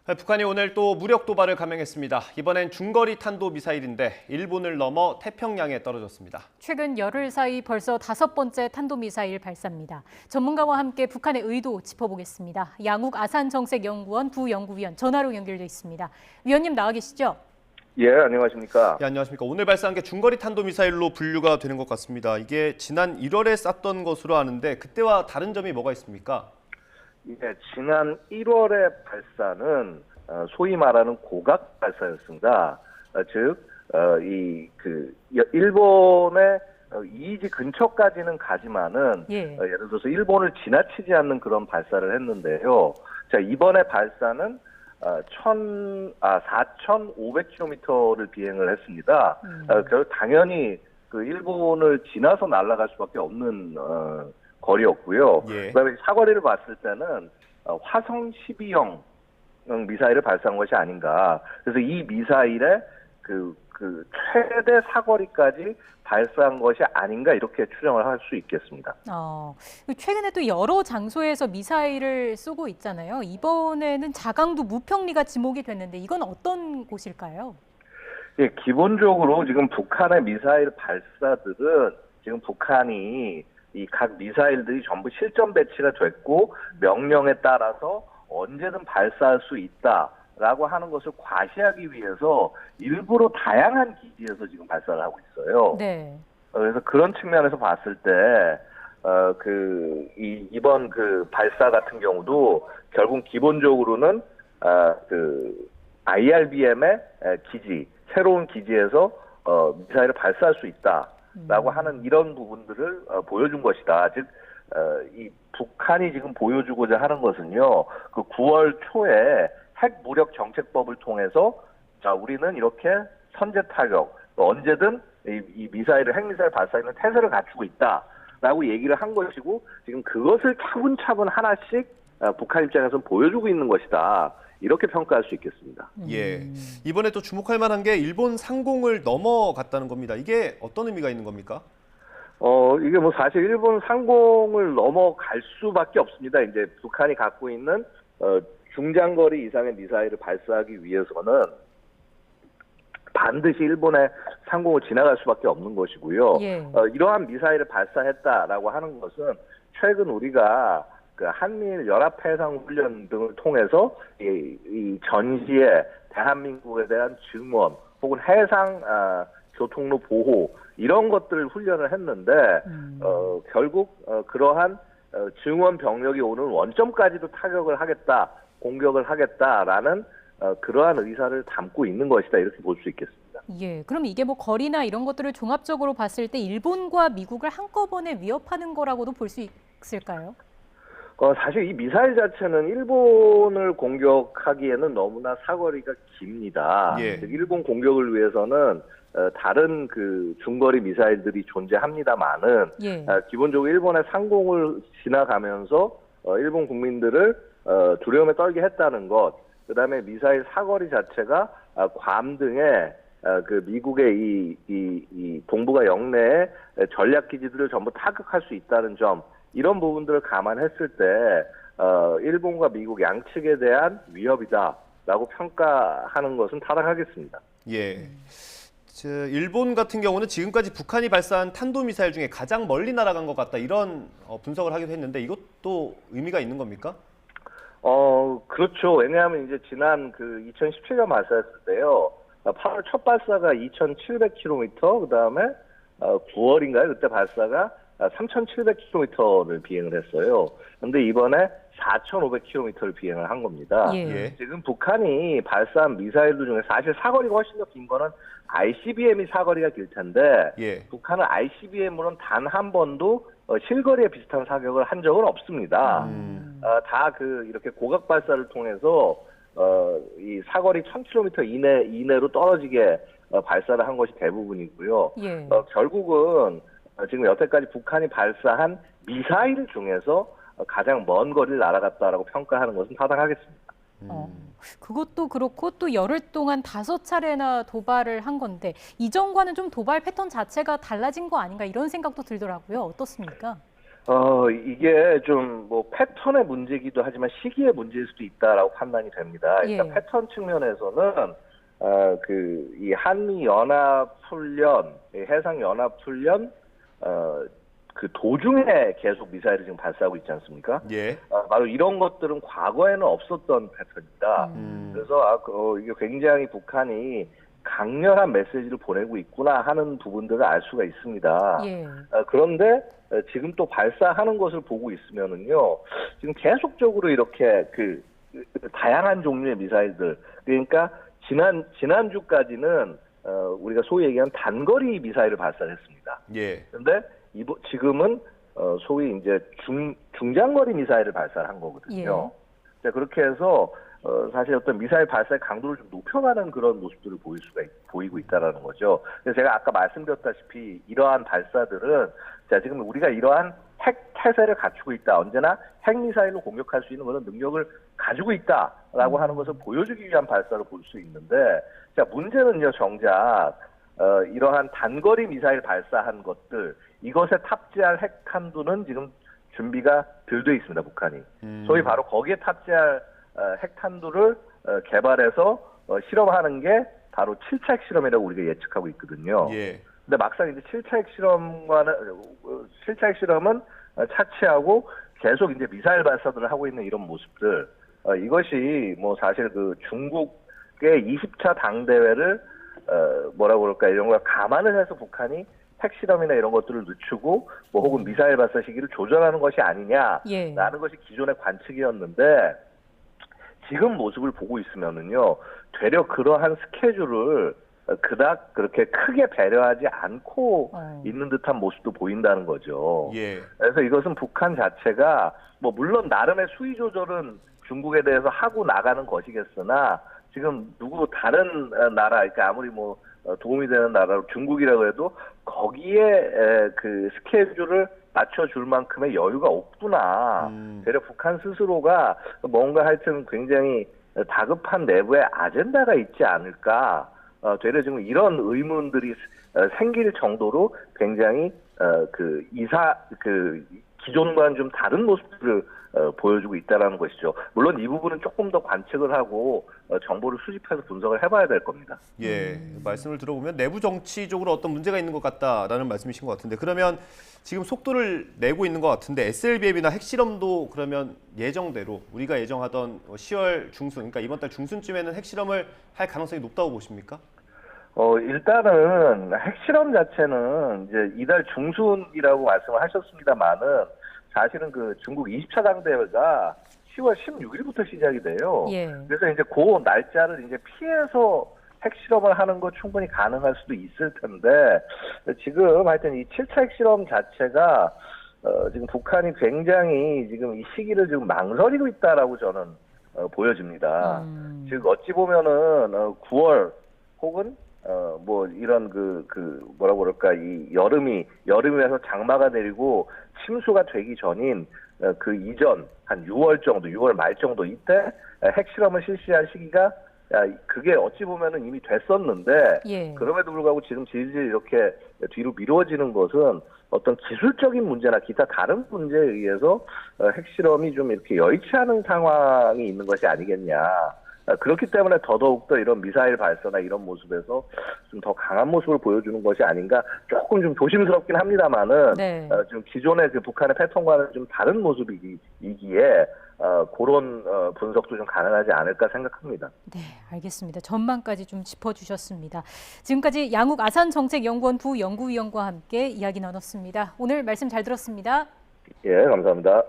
북한이 오늘 또 무력 도발을 감행했습니다. 이번엔 중거리 탄도 미사일인데 일본을 넘어 태평양에 떨어졌습니다. 최근 열흘 사이 벌써 5번째 탄도미사일 발사입니다. 전문가와 함께 북한의 의도 짚어보겠습니다. 양욱 아산정책연구원 부연구위원 전화로 연결돼 있습니다. 위원님 나와 계시죠? 예, 안녕하십니까. 예, 안녕하십니까. 오늘 발사한 게 중거리 탄도 미사일로 분류가 되는 것 같습니다. 이게 지난 1월에 쐈던 것으로 아는데 그때와 다른 점이 뭐가 있습니까? 예, 지난 1월의 발사는 소위 말하는 고각 발사였습니다. 즉, 일본의 이지 근처까지는 가지만은 예를 들어서 일본을 지나치지 않는 그런 발사를 했는데요. 자, 이번에 발사는 4,500km를 비행을 했습니다. 당연히 그 일본을 지나서 날아갈 수밖에 없는 거리였고요. 예. 그다음에 사거리를 봤을 때는 화성 12형 미사일을 발사한 것이 아닌가. 그래서 이 미사일의 그 최대 사거리까지 발사한 것이 아닌가 이렇게 추정을 할 수 있겠습니다. 최근에 또 여러 장소에서 미사일을 쏘고 있잖아요. 이번에는 자강도 무평리가 지목이 됐는데 이건 어떤 곳일까요? 예, 기본적으로 지금 북한의 미사일 발사들은 지금 북한이 이 각 미사일들이 전부 실전 배치가 됐고 명령에 따라서 언제든 발사할 수 있다라고 하는 것을 과시하기 위해서 일부러 다양한 기지에서 지금 발사를 하고 있어요. 네. 그래서 그런 측면에서 봤을 때 이번 그 발사 같은 경우도 결국 기본적으로는 IRBM의 기지, 새로운 기지에서 미사일을 발사할 수 있다라고 하는 이런 부분들을 보여준 것이다. 즉, 이 북한이 지금 보여주고자 하는 것은요, 그 9월 초에 핵 무력 정책법을 통해서 자, 우리는 이렇게 선제 타격, 언제든 이 미사일을 핵미사일 발사에는 태세를 갖추고 있다라고 얘기를 한 것이고 지금 그것을 차분차분 하나씩 북한 입장에서는 보여주고 있는 것이다. 이렇게 평가할 수 있겠습니다. 예. 이번에 또 주목할 만한 게 일본 상공을 넘어갔다는 겁니다. 이게 어떤 의미가 있는 겁니까? 이게 뭐 사실 일본 상공을 넘어갈 수밖에 없습니다. 이제 북한이 갖고 있는 중장거리 이상의 미사일을 발사하기 위해서는 반드시 일본의 상공을 지나갈 수밖에 없는 것이고요. 예. 이러한 미사일을 발사했다라고 하는 것은 최근 우리가 그 한미일 연합해상훈련 등을 통해서 이 전시에 대한민국에 대한 증원 혹은 해상 교통로 보호 이런 것들 훈련을 했는데 결국 그러한 증원 병력이 오는 원점까지도 타격을 하겠다, 공격을 하겠다라는 그러한 의사를 담고 있는 것이다 이렇게 볼 수 있겠습니다. 예, 그럼 이게 뭐 거리나 이런 것들을 종합적으로 봤을 때 일본과 미국을 한꺼번에 위협하는 거라고도 볼 수 있을까요? 사실 이 미사일 자체는 일본을 공격하기에는 너무나 사거리가 깁니다. 예. 일본 공격을 위해서는 다른 그 중거리 미사일들이 존재합니다만은 기본적으로 일본의 상공을 지나가면서 일본 국민들을 두려움에 떨게 했다는 것, 그다음에 미사일 사거리 자체가 괌 등의 그 미국의 이 동북아 영내의 전략 기지들을 전부 타격할 수 있다는 점. 이런 부분들을 감안했을 때 일본과 미국 양측에 대한 위협이다라고 평가하는 것은 타당하겠습니다. 예. 일본 같은 경우는 지금까지 북한이 발사한 탄도미사일 중에 가장 멀리 날아간 것 같다 이런 분석을 하기도 했는데 이것도 의미가 있는 겁니까? 그렇죠. 왜냐하면 이제 지난 그 2017년 발사했을 때요. 8월 첫 발사가 2,700km, 그 다음에 9월인가요? 그때 발사가 3,700km를 비행을 했어요. 그런데 이번에 4,500km를 비행을 한 겁니다. 예. 지금 북한이 발사한 미사일들 중에 사실 사거리가 훨씬 더 긴 거는 ICBM이 사거리가 길 텐데 북한은 ICBM으로는 단 한 번도 실거리에 비슷한 사격을 한 적은 없습니다. 다 이렇게 고각 발사를 통해서 이 사거리 1,000km 이내로 떨어지게 발사를 한 것이 대부분이고요. 결국은 지금 여태까지 북한이 발사한 미사일 중에서 가장 먼 거리를 날아갔다라고 평가하는 것은 타당하겠습니다. 그것도 그렇고 또 열흘 동안 5차례나 도발을 한 건데 이전과는 좀 도발 패턴 자체가 달라진 거 아닌가 이런 생각도 들더라고요. 어떻습니까? 이게 좀 뭐 패턴의 문제이기도 하지만 시기의 문제일 수도 있다라고 판단이 됩니다. 일단 예. 패턴 측면에서는 이 한미 연합 훈련, 해상 연합 훈련 그 도중에 계속 미사일을 지금 발사하고 있지 않습니까? 예. 바로 이런 것들은 과거에는 없었던 패턴입니다. 그래서 이게 굉장히 북한이 강렬한 메시지를 보내고 있구나 하는 부분들을 알 수가 있습니다. 예. 그런데 지금 또 발사하는 것을 보고 있으면은요, 지금 계속적으로 이렇게 다양한 종류의 미사일들, 그러니까 지난주까지는 우리가 소위 얘기하는 단거리 미사일을 발사했습니다. 예. 그런데 지금은 소위 이제 중장거리 미사일을 발사한 거거든요. 자, 그렇게 해서 사실 어떤 미사일 발사의 강도를 좀 높여가는 그런 모습들을 보이고 있다라는 거죠. 그래서 제가 아까 말씀드렸다시피 이러한 발사들은 자, 지금 우리가 이러한 핵 태세를 갖추고 있다. 언제나 핵 미사일로 공격할 수 있는 그런 능력을 가지고 있다라고 하는 것을 보여주기 위한 발사를 볼 수 있는데, 자, 문제는요, 정작 이러한 단거리 미사일 발사한 것들, 이것에 탑재할 핵탄두는 지금 준비가 덜 돼 있습니다, 북한이. 소위 바로 거기에 탑재할 핵탄두를 개발해서 실험하는 게 바로 7차 핵실험이라고 우리가 예측하고 있거든요. 예. 근데 막상 이제 7차 핵실험은 차치하고 계속 이제 미사일 발사들을 하고 있는 이런 모습들, 이것이 뭐 사실 그 중국의 20차 당대회를 뭐라고 그럴까, 이런 걸 감안을 해서 북한이 핵실험이나 이런 것들을 늦추고 뭐 혹은 미사일 발사 시기를 조절하는 것이 아니냐라는 것이 기존의 관측이었는데, 지금 모습을 보고 있으면은요, 되려 그러한 스케줄을 그닥 그렇게 크게 배려하지 않고 있는 듯한 모습도 보인다는 거죠. 예. 그래서 이것은 북한 자체가 뭐 물론 나름의 수위 조절은 중국에 대해서 하고 나가는 것이겠으나, 지금 누구 다른 나라, 그러니까 아무리 뭐 도움이 되는 나라로 중국이라고 해도 거기에 그 스케줄을 맞춰줄 만큼의 여유가 없구나. 되려 북한 스스로가 뭔가 하여튼 굉장히 다급한 내부의 아젠다가 있지 않을까. 되려 지금 이런 의문들이 생길 정도로 굉장히 기존과는 좀 다른 모습들을 보여주고 있다는 것이죠. 물론 이 부분은 조금 더 관측을 하고 정보를 수집해서 분석을 해봐야 될 겁니다. 예, 말씀을 들어보면 내부 정치적으로 어떤 문제가 있는 것 같다라는 말씀이신 것 같은데, 그러면 지금 속도를 내고 있는 것 같은데 SLBM이나 핵실험도 그러면 예정대로 우리가 예정하던 10월 중순, 그러니까 이번 달 중순쯤에는 핵실험을 할 가능성이 높다고 보십니까? 일단은 핵실험 자체는 이제 이달 중순이라고 말씀을 하셨습니다만은, 사실은 그 중국 20차 당대회가 10월 16일부터 시작이 돼요. 예. 그래서 이제 그 날짜를 이제 피해서 핵실험을 하는 거 충분히 가능할 수도 있을 텐데, 지금 하여튼 이 7차 핵실험 자체가 지금 북한이 굉장히 지금 이 시기를 지금 망설이고 있다라고 저는 보여집니다. 즉 어찌 보면은 9월 혹은 뭐 이런 뭐라고 그럴까, 이 여름에서 장마가 내리고 침수가 되기 전인 그 이전 한 6월 말 정도, 이때 핵실험을 실시할 시기가 그게 어찌 보면은 이미 됐었는데, 그럼에도 불구하고 지금 질질 이렇게 뒤로 미뤄지는 것은 어떤 기술적인 문제나 기타 다른 문제에 의해서 핵실험이 좀 이렇게 여의치 않은 상황이 있는 것이 아니겠냐. 그렇기 때문에 더더욱더 이런 미사일 발사나 이런 모습에서 좀 더 강한 모습을 보여주는 것이 아닌가, 조금 좀 조심스럽긴 합니다만은, 좀 기존의 그 북한의 패턴과는 좀 다른 모습이기에 그런 분석도 좀 가능하지 않을까 생각합니다. 네, 알겠습니다. 전망까지 좀 짚어주셨습니다. 지금까지 양욱 아산정책연구원 부연구위원과 함께 이야기 나눴습니다. 오늘 말씀 잘 들었습니다. 예, 감사합니다.